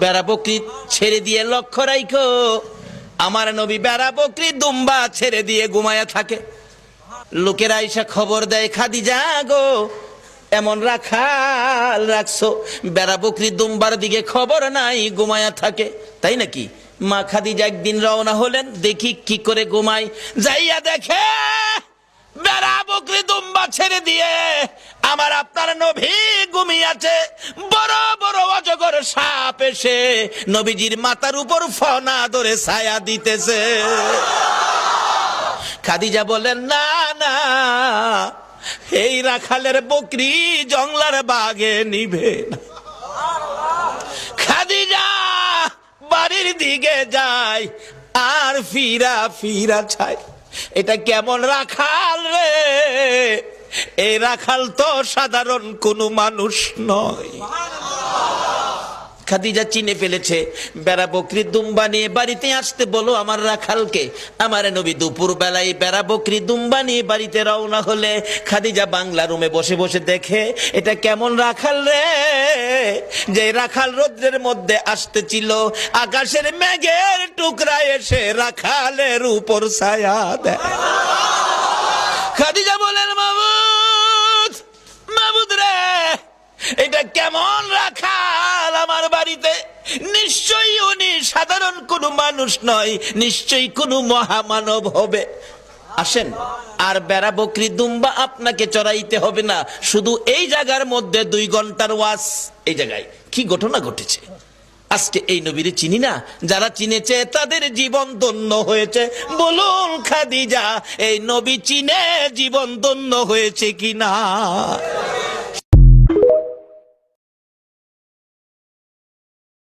বেড়া বকরি ছেড়ে দিয়ে লক্ষ্য রাখো, আমার নবী বেড়া বকরি দুম্বা ছেড়ে দিয়ে ঘুমায়া থাকে। লোকেরা আইসা খবর দেয়, খাদিজা গো, এমন রাখাল রাখছো, বেড়া বকরি দুম্বার দিকে খবর নাই, ঘুমায়া থাকে। তাই নাকি? মা খাদিজা একদিন রওনা হলেন, দেখি কি করে ঘুমায়। যাইয়া দেখে বেড়া বকরি দুম্বা ছেড়ে দিয়ে আমার আপনার নবী ঘুমিয়েছে। বড় বড় অজগর সাপ এসে নবীজির মাথার উপর ফনা ধরে ছায়া দিতেছে। খাদিজা বলেন, না না, এই রাখালের বকরি জংলার বাগে নিবে না। খাদিজা বাড়ির দিকে যায় আর ফিরা ফিরা চায়, এটা কেমন রাখাল রে? এই রাখাল তো সাধারণ কোনো মানুষ নয়। খাদিজা চিনে ফেলেছে। বেড়া বকরি দুম্বা নিয়ে বাড়িতে আসতে বলো আমার রাখালকে। আমার নবী দুপুর বেলায় বেড়া বকরি দুম্বা নিয়ে বাড়িতে রওনা হলে খাদিজা বাংলা রুমে বসে বসে দেখে, এটা কেমন রাখাল রে? যে রাখাল রৌদ্রের মধ্যে আসতেছিল, আকাশের মেঘের টুকরা এসে রাখালের উপর ছায়া দেয়। খাদিজা বলেন, মাবুদ, মাবুদ রে, এটা কেমন রাখাল আমার বাড়িতে? নিশ্চয়ই উনি সাধারণ কোনো মানুষ নয়, নিশ্চয়ই কোনো মহামানব হবে। আসেন, আর বেড়া বকরি দুম্বা আপনাকে চড়াইতে হবে না, শুধু এই জায়গার মধ্যে 2 ঘন্টার ওয়াজ। এই জায়গায় কি ঘটনা ঘটেছে আজকে এই নবীরে চিনি না, যারা চিনেছে তাদের জীবন ধন্য হয়েছে। বলুন খাদিজা, এই নবী চিনে জীবন ধন্য হয়েছে কিনা?